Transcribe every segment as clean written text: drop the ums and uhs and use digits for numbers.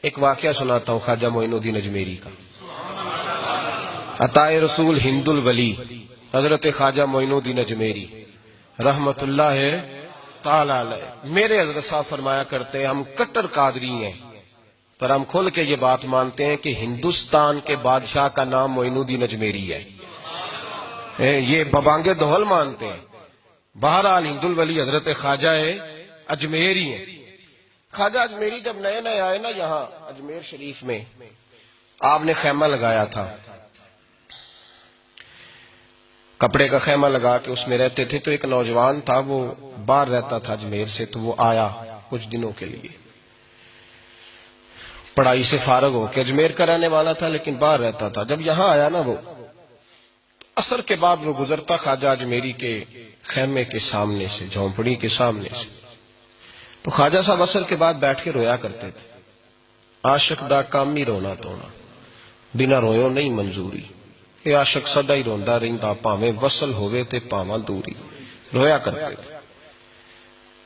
ایک واقعہ سناتا ہوں خواجہ معین الدین اجمیری کا. عطائے رسول ہند الولی حضرت خواجہ معین الدین اجمیری رحمت اللہ تعالی علیہ. میرے حضرت صاحب فرمایا کرتے ہیں ہم کٹر قادری ہیں، پر ہم کھل کے یہ بات مانتے ہیں کہ ہندوستان کے بادشاہ کا نام معین الدین اجمیری ہے. یہ ببانگے دہل مانتے ہیں. بہرحال ہند الولی حضرت خواجہ اجمیری ہیں. خواجہ اجمیری جب نئے نئے آئے نا یہاں اجمیر شریف میں، آپ نے خیمہ لگایا تھا، کپڑے کا خیمہ لگا کے اس میں رہتے تھے. تو ایک نوجوان تھا، وہ باہر رہتا تھا اجمیر سے، تو وہ آیا کچھ دنوں کے لیے. پڑھائی سے فارغ ہو کے اجمیر کا رہنے والا تھا لیکن باہر رہتا تھا. جب یہاں آیا نا، وہ عصر کے بعد وہ گزرتا خواجہ اجمیری کے خیمے کے سامنے سے، جھونپڑی کے سامنے سے. تو خواجہ صاحب عصر کے بعد بیٹھ کے رویا کرتے تھے. عاشق دا کامی رونا تونا، بنا رویوں نہیں منظوری. یہ عاشق سدا ہی روندا رہندا، پاویں وصل ہوئے تے پاواں دوری. رویا کرتے تھے.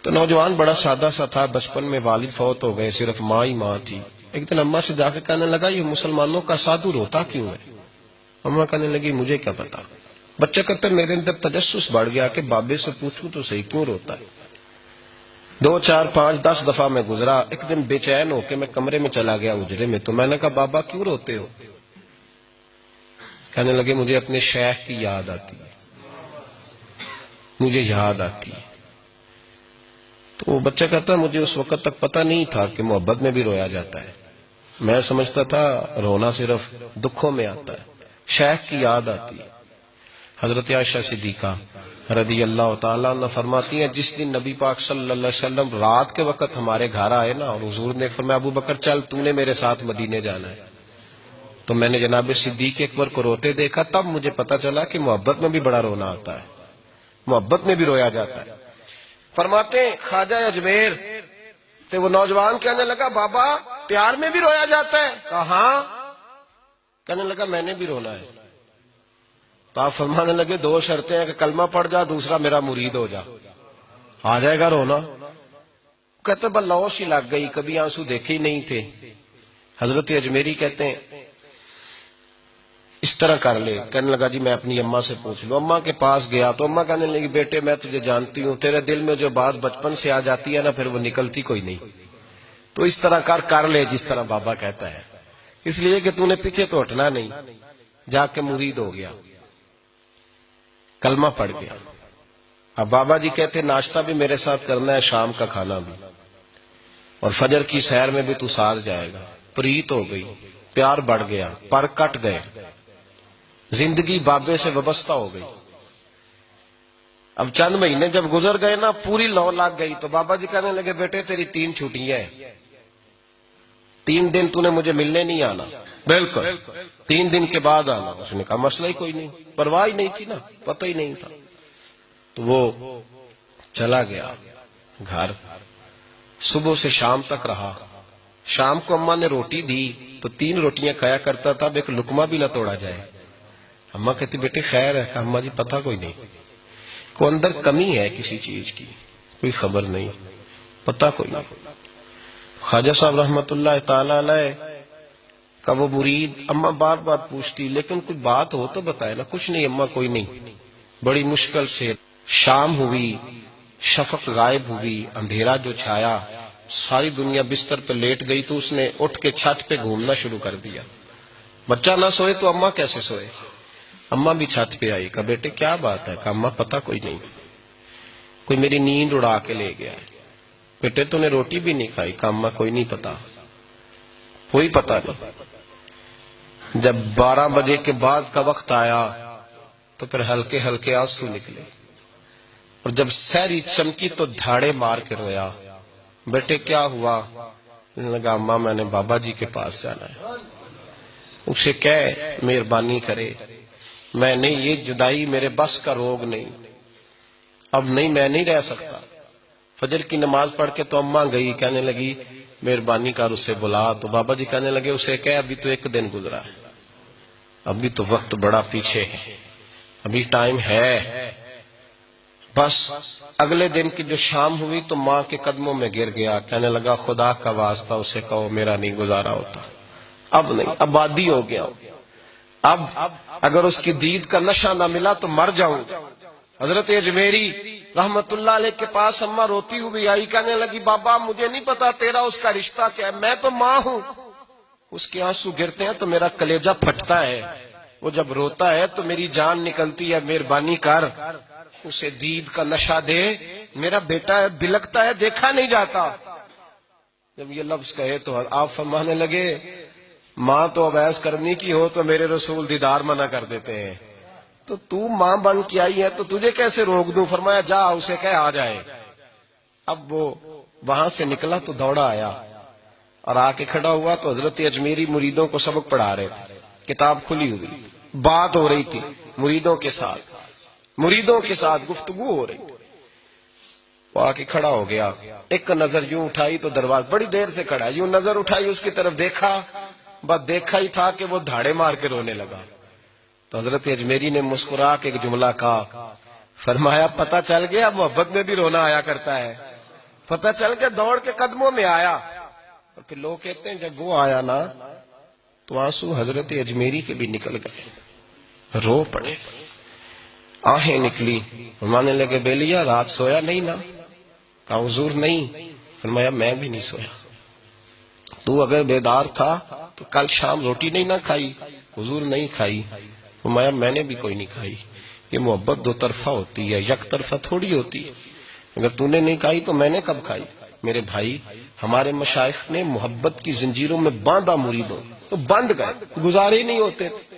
تو نوجوان بڑا سادہ سا تھا. بچپن میں والد فوت ہو گئے، صرف ماں ہی ماں تھی. ایک دن اماں سے جا کے کہنے لگا یہ مسلمانوں کا سادھو روتا کیوں ہے؟ اماں کہنے لگی مجھے کیا پتا. بچہ کہتا میرے اندر تجسس بڑھ گیا کہ بابے سے پوچھوں تو صحیح کیوں روتا ہے. 2 4 5 10 دفعہ میں گزرا. ایک دن بے چین ہو کے میں کمرے میں چلا گیا اجرے میں. تو میں نے کہا بابا کیوں روتے ہو؟ کہنے لگے مجھے اپنے شیخ کی یاد آتی ہے، مجھے یاد آتی ہے. تو وہ بچہ کہتا مجھے اس وقت تک پتہ نہیں تھا کہ محبت میں بھی رویا جاتا ہے. میں سمجھتا تھا رونا صرف دکھوں میں آتا ہے. شیخ کی یاد آتی ہے. حضرت عائشہ صدیقہ رضی اللہ تعالیٰ عنہ فرماتی ہیں جس دن نبی پاک صلی اللہ علیہ وسلم رات کے وقت ہمارے گھر آئے نا، اور حضور نے فرمایا ابو بکر چل تو نے میرے ساتھ مدینے جانا ہے، تو میں نے جناب صدیق اکبر کو روتے دیکھا. تب مجھے پتا چلا کہ محبت میں بھی بڑا رونا آتا ہے، محبت میں بھی رویا جاتا ہے. فرماتے ہیں خواجہ اجمیر تو وہ نوجوان کہنے لگا بابا پیار میں بھی رویا جاتا ہے؟ کہاں. کہنے لگا میں نے بھی رونا ہے. تو آپ فرمانے لگے 2 شرطیں ہیں کہ کلمہ پڑھ جا، دوسرا میرا مرید ہو جا، آ جائے گا رونا. کہتے بلوش ہی لگ گئی، کبھی آنسو دیکھے ہی نہیں تھے. حضرت اجمیری کہتے ہیں اس طرح کر لے. کہنے لگا جی میں اپنی اماں سے پوچھ لوں. اماں کے پاس گیا تو اماں کہنے لگی بیٹے میں تجھے جانتی ہوں، تیرے دل میں جو بات بچپن سے آ جاتی ہے نا پھر وہ نکلتی کوئی نہیں. تو اس طرح کر لے جس طرح بابا کہتا ہے، اس لیے کہ تو نے پیچھے تو ہٹنا نہیں. جا کے مرید ہو گیا، کلمہ پڑھ گیا. اب بابا جی کہتے ناشتہ بھی میرے ساتھ کرنا ہے، شام کا کھانا بھی، اور فجر کی سیر میں بھی تو ساتھ جائے گا. پریت ہو گئی، پیار بڑھ گیا، پر کٹ گئے، زندگی بابے سے وابستہ ہو گئی. اب چند مہینے جب گزر گئے نا پوری لو لگ گئی. تو بابا جی کہنے لگے بیٹے تیری 3 چھٹیاں ہیں، 3 دن تو نے مجھے ملنے نہیں آنا. بالکل 3 دن کے بعد آنا. اس نے کہا مسئلہ ہی کوئی نہیں، پرواہ ہی نہیں تھی نا، پتہ ہی نہیں تھا. تو وہ چلا گیا گھر. صبح سے شام تک رہا. شام کو اماں نے روٹی دی تو 3 روٹیاں کھایا کرتا تھا، اب ایک لقمہ بھی نہ توڑا جائے. اماں کہتی بیٹے خیر ہے. اماں جی پتہ کوئی نہیں، کوئی اندر کمی ہے کسی چیز کی، کوئی خبر نہیں، پتہ کوئی نہیں. خواجہ صاحب رحمت اللہ تعالی علیہ کا وہ مرید اماں بار بار پوچھتی لیکن کوئی بات ہو تو بتائے نا. کچھ نہیں اماں کوئی نہیں. بڑی مشکل سے شام ہوئی، شفق غائب ہوئی، اندھیرا جو چھایا، ساری دنیا بستر پہ لیٹ گئی. تو اس نے اٹھ کے چھت پہ گھومنا شروع کر دیا. بچہ نہ سوئے تو اماں کیسے سوئے. اماں بھی چھت پہ آئی. کہا بیٹے کیا بات ہے؟ کہا اماں پتہ کوئی نہیں، کوئی میری نیند اڑا کے لے گیا ہے. بیٹے تو نے روٹی بھی نہیں کھائی. کہا اماں کوئی نہیں پتا، کوئی پتہ نہیں. جب 12 بجے کے بعد کا وقت آیا تو پھر ہلکے ہلکے آنسو نکلے، اور جب سحری چمکی تو دھاڑے مار کے رویا. بیٹے کیا ہوا؟ لگا اماں میں نے بابا جی کے پاس جانا ہے، اسے کہے مہربانی کرے. میں نہیں، یہ جدائی میرے بس کا روگ نہیں، اب نہیں میں نہیں رہ سکتا. فجر کی نماز پڑھ کے تو اماں گئی، کہنے لگی مہربانی کر اسے بلا. تو بابا جی کہنے لگے اسے کہے ابھی تو 1 دن گزرا ہے، ابھی تو وقت بڑا پیچھے ہے، ابھی ٹائم ہے. بس اگلے دن کی جو شام ہوئی تو ماں کے قدموں میں گر گیا، کہنے لگا خدا کا واسطہ اسے کہو میرا نہیں گزارا ہوتا، اب نہیں، اب عادی ہو گیا، اب اگر اس کی دید کا نشہ نہ ملا تو مر جاؤں۔ حضرت اجمیری رحمت اللہ علیہ کے پاس اماں روتی ہوئی آئی، کہنے لگی بابا مجھے نہیں پتا تیرا اس کا رشتہ کیا ہے، میں تو ماں ہوں۔ اس کے آنسو گرتے ہیں تو میرا کلیجہ پھٹتا ہے، وہ جب روتا ہے تو میری جان نکلتی ہے، مہربانی کر اسے دید کا نشہ دے، میرا بیٹا ہے بلکتا ہے دیکھا نہیں جاتا۔ جب یہ لفظ کہے تو آپ فرمانے لگے ماں تو اب ایس کرنی کی ہو تو میرے رسول دیدار منع کر دیتے ہیں، تو ماں بن کے آئی ہے تو تجھے کیسے روک دوں؟ فرمایا جا اسے کہہ آ جائے۔ اب وہ وہاں سے نکلا تو دوڑا آیا اور آ کے کھڑا ہوا تو حضرت اجمیری مریدوں کو سبق پڑھا رہے تھے، کتاب کھلی ہوئی، بات ہو رہی تھی مریدوں کے ساتھ گفتگو ہو رہی۔ وہ آ کے کھڑا ہو گیا، ایک نظر یوں اٹھائی تو دروازہ، بڑی دیر سے کھڑا، یوں نظر اٹھائی اس کی طرف دیکھا، بس دیکھا ہی تھا کہ وہ دھاڑے مار کے رونے لگا۔ تو حضرت اجمیری نے مسکرا کے ایک جملہ کہا، فرمایا پتہ چل گیا محبت میں بھی رونا آیا کرتا ہے، پتہ چل کے دوڑ کے قدموں میں آیا۔ اور پھر لوگ کہتے ہیں جب وہ آیا نا تو آنسو حضرت اجمیری کے بھی نکل گئے، رو پڑے، آہیں نکلی۔ فرمانے لگے بیلیا رات سویا نہیں نا؟ کہا حضور نہیں۔ فرمایا میں بھی نہیں سویا، تو اگر بیدار تھا تو کل شام روٹی نہیں نہ کھائی؟ حضور نہیں کھائی۔ فرمایا میں نے بھی کوئی نہیں کھائی۔ یہ محبت دو طرفہ ہوتی ہے، یک طرفہ تھوڑی ہوتی ہے، اگر تو نے نہیں کھائی تو میں نے کب کھائی؟ میرے بھائی ہمارے مشائخ نے محبت کی زنجیروں میں باندھا مریدوں، تو بند گئے، گزارے ہی نہیں ہوتے تھے۔